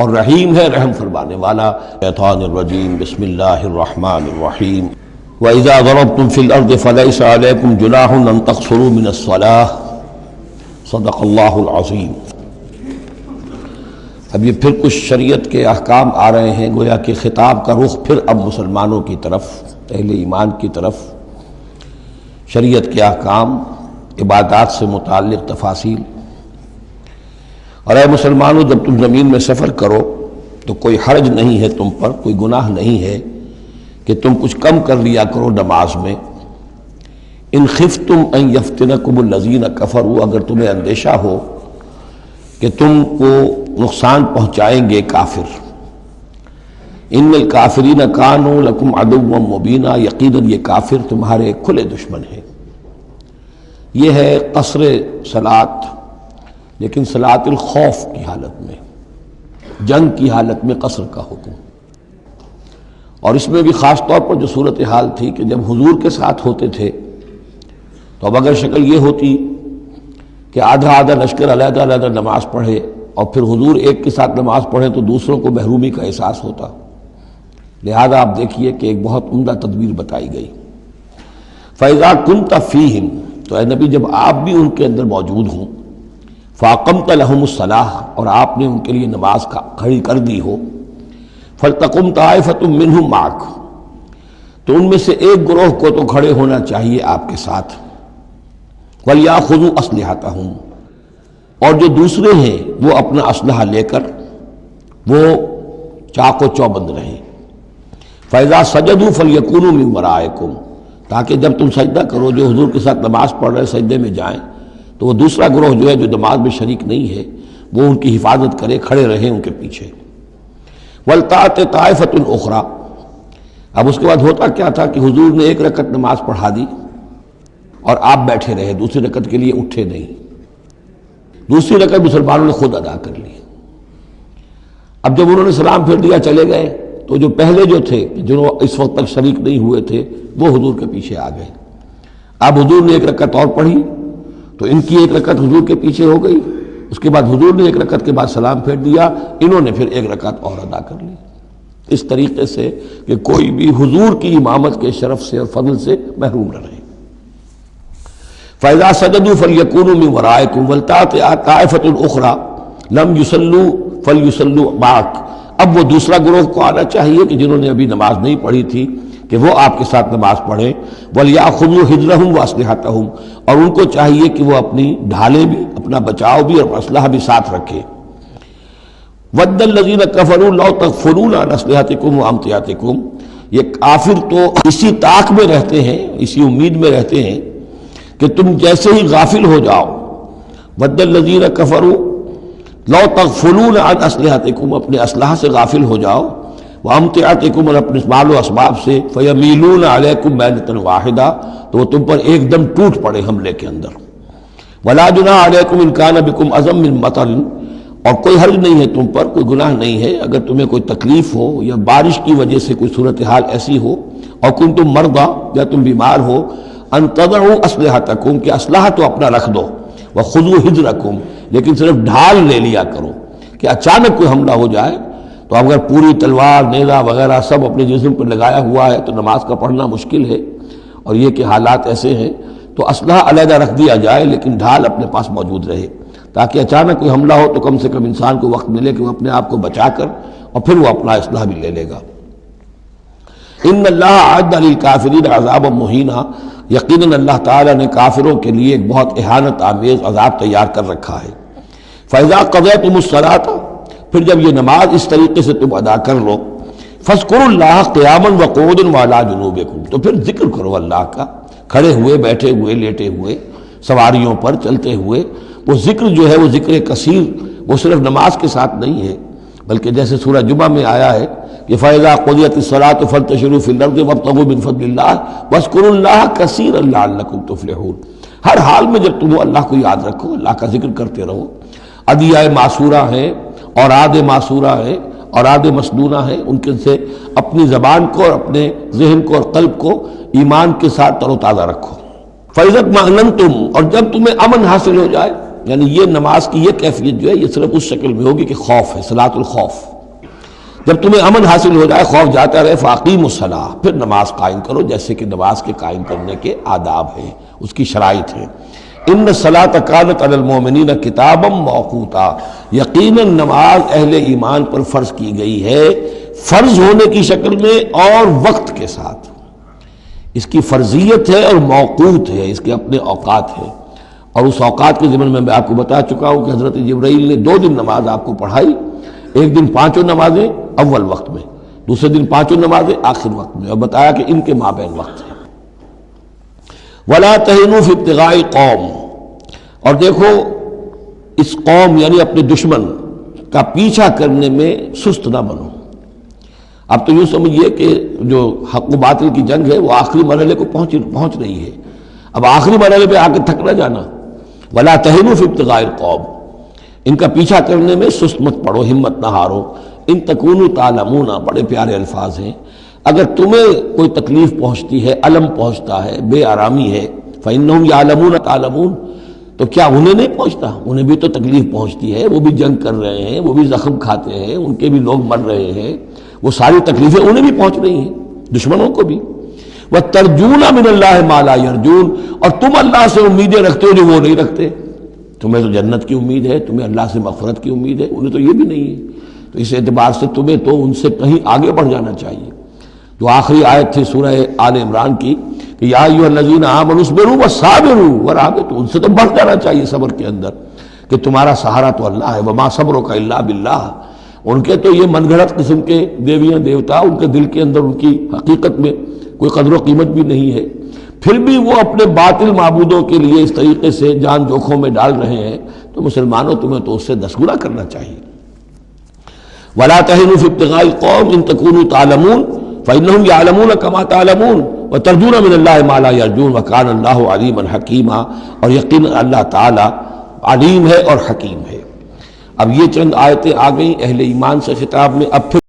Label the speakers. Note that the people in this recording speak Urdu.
Speaker 1: اور رحیم ہے، رحم فرمانے والا۔ شیطان الرجیم، بسم اللہ الرحمن الرحیم۔ وَإِذَا ضَرَبْتُمْ فِي الْأَرْضِ فَلَيْسَ عَلَيْكُمْ جُنَاحٌ أَن تَقْصُرُوا مِنَ الصَّلَاةِ صدق اللہ العظیم۔ اب یہ پھر کچھ شریعت کے احکام آ رہے ہیں، گویا کہ خطاب کا رخ پھر اب مسلمانوں کی طرف، اہل ایمان کی طرف۔ شریعت کے احکام، عبادات سے متعلق تفاصیل۔ اور اے مسلمانوں، جب تم زمین میں سفر کرو تو کوئی حرج نہیں ہے تم پر، کوئی گناہ نہیں ہے کہ تم کچھ کم کر لیا کرو نماز میں۔ ان خفتم ان یفتنکم الذین کفروا، اگر تمہیں اندیشہ ہو کہ تم کو نقصان پہنچائیں گے کافر۔ ان الکافرین کانوا لکم عدوا مبینا، یقیناً یہ کافر تمہارے کھلے دشمن ہیں۔ یہ ہے قصر صلاۃ، لیکن صلاۃ الخوف کی حالت میں، جنگ کی حالت میں قصر کا حکم۔ اور اس میں بھی خاص طور پر جو صورتحال تھی کہ جب حضور کے ساتھ ہوتے تھے تو اب اگر شکل یہ ہوتی کہ آدھا آدھا لشکر علیحدہ علیحدہ نماز پڑھے اور پھر حضور ایک کے ساتھ نماز پڑھیں تو دوسروں کو محرومی کا احساس ہوتا۔ لہذا آپ دیکھیے کہ ایک بہت عمدہ تدبیر بتائی گئی۔ فَإِذَا كُنْتَ فِيهِمْ، تو اے نبی جب آپ بھی ان کے اندر موجود ہوں، فَأَقَمْتَ لَهُمُ الصَّلَاةَ، اور آپ نے ان کے لیے نماز کھڑی کر دی ہو، فَلْتَقُمْ طَائِفَةٌ مِّنْهُمْ مَعَكَ، تو ان میں سے ایک گروہ کو تو کھڑے ہونا چاہیے آپ کے ساتھ۔ وَلْيَأْخُذُوا أَسْلِحَتَهُمْ، اور جو دوسرے ہیں وہ اپنا اسلحہ لے کر وہ چاق و چوبند رہیں۔ فَإِذَا سَجَدُوا فَلْيَكُونُوا مِنْ وَرَائِكُمْ، تاکہ جب تم سجدہ کرو، جو حضور کے ساتھ نماز پڑھ رہے سجدے میں جائیں تو وہ دوسرا گروہ جو ہے جو نماز میں شریک نہیں ہے وہ ان کی حفاظت کرے، کھڑے رہیں ان کے پیچھے۔ وَلْتَأْتِ طَائِفَةٌ أُخْرَىٰ، اب اس کے بعد ہوتا کیا تھا کہ حضور نے ایک رکعت نماز پڑھا دی اور آپ بیٹھے رہے، دوسری رکعت کے لیے اٹھے نہیں۔ دوسری رکعت مسلمانوں نے خود ادا کر لی۔ اب جب انہوں نے سلام پھیر دیا چلے گئے تو جو پہلے جو تھے جو اس وقت تک شریک نہیں ہوئے تھے وہ حضور کے پیچھے آ گئے۔ اب حضور نے ایک رکعت اور پڑھی تو ان کی ایک رکعت حضور کے پیچھے ہو گئی، اس کے بعد حضور نے ایک رکعت کے بعد سلام پھیر دیا، انہوں نے پھر ایک رکعت اور ادا کر لی، اس طریقے سے کہ کوئی بھی حضور کی امامت کے شرف سے اور فضل سے محروم نہ رہے۔ فَإِذَا سَجَدُوا فَلْيَكُونُوا مِنْ وَرَائِكُمْ وَلْتَأْتِ طَائِفَةٌ أُخْرَىٰ لَمْ يُصَلُّوا فَلْيُصَلُّوا مَعَكَ، اب وہ دوسرا گروہ کو آنا چاہیے کہ جنہوں نے ابھی نماز نہیں پڑھی تھی کہ وہ آپ کے ساتھ نماز پڑھیں۔ وَلْيَأْخُذُوا حِذْرَهُمْ وَأَسْلِحَتَهُمْ، اور ان کو چاہیے کہ وہ اپنی ڈھالیں بھی، اپنا بچاؤ بھی اور اسلحہ بھی ساتھ رکھے۔ وَدَّ الَّذِينَ كَفَرُوا لَوْ تَغْفُلُونَ عَنْ أَسْلِحَتِكُمْ وَأَمْتِعَتِكُمْ، یہ کافر تو اسی طاق میں رہتے ہیں، اسی امید میں رہتے ہیں کہ تم جیسے ہی غافل ہو جاؤ۔ وَدَّ الَّذِينَ كَفَرُوا لَوْ تَغْفُلُونَ عَنْ أَسْلِحَتِكُمْ، اپنے اسلحہ سے غافل ہو جاؤ، وَأَمْتِعَتِكُمْ، اور اپنے مال و اسباب سے، فَيَمِيلُونَ عَلَيْكُمْ مَيْلَةً وَاحِدَةً، تو وہ تم پر ایک دم ٹوٹ پڑے حملے کے اندر۔ وَلَا جُنَاحَ عَلَيْكُمْ إِن كَانَ بِكُمْ أَذًى مِّن مَطَرٍ، اور کوئی حرج نہیں ہے تم پر، کوئی گناہ نہیں ہے اگر تمہیں کوئی تکلیف ہو یا بارش کی وجہ سے کوئی صورتحال ایسی ہو، اور کنتم مرضى، یا تم بیمار ہو، ان تضعوا اسلحتکم، کہ اسلحہ تو اپنا رکھ دو، وخذوا حذرکم، لیکن صرف ڈھال لے لیا کرو کہ اچانک کوئی حملہ ہو جائے تو اگر پوری تلوار نیزہ وغیرہ سب اپنے جسم پر لگایا ہوا ہے تو نماز کا پڑھنا مشکل ہے، اور یہ کہ حالات ایسے ہیں تو اسلحہ علیحدہ رکھ دیا جائے لیکن ڈھال اپنے پاس موجود رہے، تاکہ اچانک کوئی حملہ ہو تو کم سے کم انسان کو وقت ملے کہ وہ اپنے آپ کو بچا کر اور پھر وہ اپنا اسلحہ بھی لے لے گا۔ ان اللہ اعد للکافرین عذابا مہینا، یقیناً اللہ تعالیٰ نے کافروں کے لیے ایک بہت اہانت آمیز عذاب تیار کر رکھا ہے۔ فَإِذَا قَضَيْتُمُ الصَّلَاةَ، پھر جب یہ نماز اس طریقے سے تم ادا کر لو، فَاذْكُرُوا اللَّهَ قِيَامًا وَقُعُودًا وَعَلَىٰ جُنُوبِكُمْ، تو پھر ذکر کرو اللہ کا، کھڑے ہوئے، بیٹھے ہوئے، لیٹے ہوئے، سواریوں پر چلتے ہوئے۔ وہ ذکر جو ہے وہ ذکر کثیر، وہ صرف نماز کے ساتھ نہیں ہے، بلکہ جیسے سورہ جمعہ میں آیا ہے کہ فَإِذَا قُضِيَتِ الصَّلَاةُ فَانتَشِرُوا فِي الْأَرْضِ وَابْتَغُوا مِن فَضْلِ اللَّهِ وَاذْكُرُوا اللَّهَ كَثِيرًا لَعَلَّكُمْ تُفْلِحُونَ، ہر حال میں جب تم اللہ کو یاد رکھو، اللہ کا ذکر کرتے رہو۔ ادعیہ معصورہ ہیں، اوراد معصورہ ہیں، اوراد مسنونہ ہیں، ان کے سے اپنی زبان کو اور اپنے ذہن کو اور قلب کو ایمان کے ساتھ تر و تازہ رکھو۔ فَإِذَا اطْمَأْنَنْتُمْ، اور جب تمہیں امن حاصل ہو جائے، یعنی یہ نماز کی یہ کیفیت جو ہے یہ صرف اس شکل میں ہوگی کہ خوف ہے، صلاۃ الخوف۔ جب تمہیں امن حاصل ہو جائے، خوف جاتا رہے، فاقیموا الصلاۃ، پھر نماز قائم کرو، جیسے کہ نماز کے قائم کرنے کے آداب ہیں، اس کی شرائط ہیں۔ ان الصلاۃ کانت علی المؤمنین کتابا موقوتا، یقیناً نماز اہل ایمان پر فرض کی گئی ہے، فرض ہونے کی شکل میں اور وقت کے ساتھ۔ اس کی فرضیت ہے اور موقوت ہے، اس کے اپنے اوقات ہیں، اور اس اوقات کے ضمن میں آپ کو بتا چکا ہوں کہ حضرت جبرائیل نے 2 دن نماز آپ کو پڑھائی، ایک دن 5 نمازیں اول وقت میں، دوسرے دن 5 نمازیں آخر وقت میں، اور بتایا کہ ان کے مابین وقت ہے۔ وَلَا تَهِنُوا فِي ابْتِغَاءِ قَوْمٍ، اور دیکھو اس قوم یعنی اپنے دشمن کا پیچھا کرنے میں سست نہ بنو۔ اب تو یوں سمجھیے کہ جو حق و باطل کی جنگ ہے وہ آخری مرحلے کو پہنچ رہی ہے، اب آخری مرحلے پہ آ کے تھک نہ جانا۔ وَلَا تَهِنُوا فِي ابْتِغَاءِ الْقَوْمِ، ان کا پیچھا کرنے میں سست مت پڑو، ہمت نہ ہارو۔ ان تکونوا تعلمون، بڑے پیارے الفاظ ہیں، اگر تمہیں کوئی تکلیف پہنچتی ہے، الم پہنچتا ہے، بے آرامی ہے، فإنہم یعلمون تعلمون، تو کیا انہیں نہیں پہنچتا؟ انہیں بھی تو تکلیف پہنچتی ہے، وہ بھی جنگ کر رہے ہیں، وہ بھی زخم کھاتے ہیں، ان کے بھی لوگ مر رہے ہیں، وہ ساری تکلیفیں انہیں بھی پہنچ رہی ہیں، دشمنوں کو بھی۔ وَتَرْجُونَ مِنَ اللَّهِ مَا لَا يَرْجُونَ، اور تم اللہ سے امیدیں رکھتے ہو جو وہ نہیں رکھتے۔ تمہیں تو جنت کی امید ہے، تمہیں اللہ سے مغفرت کی امید ہے، انہیں تو یہ بھی نہیں ہے۔ تو اس اعتبار سے تمہیں تو ان سے کہیں آگے بڑھ جانا چاہیے۔ جو آخری آیت تھی سورہ آل عمران کی کہ یا ایھا الذین آمنوا اصبروا وصابروا ورابطوا، ان سے تو بڑھ جانا چاہیے صبر کے اندر، کہ تمہارا سہارا تو اللہ ہے، وما صبرک الا باللہ۔ ان کے تو یہ من گھڑت قسم کے دیویاں دیوتا، ان کے دل کے اندر ان کی حقیقت میں کوئی قدر و قیمت بھی نہیں ہے، پھر بھی وہ اپنے باطل معبودوں کے لیے اس طریقے سے جان جوکھوں میں ڈال رہے ہیں، تو مسلمانوں تمہیں تو اس سے 10 گنا کرنا چاہیے۔ وَلَا تَهِنُوا فِي ابْتِغَاءِ الْقَوْمِ إِن تَكُونُوا تَعْلَمُونَ فَإِنَّهُمْ يَعْلَمُونَ كَمَا تَعْلَمُونَ وَتَرْجُونَ مِنَ اللَّهِ مَا لَا يَرْجُونَ وَكَانَ اللَّهُ عَلِيمًا حَكِيمًا، اور یقیناً اللہ تعالی علیم ہے اور حکیم ہے۔ اب یہ چند آیتیں آ گئیں اہل ایمان سے خطاب میں، اب پھر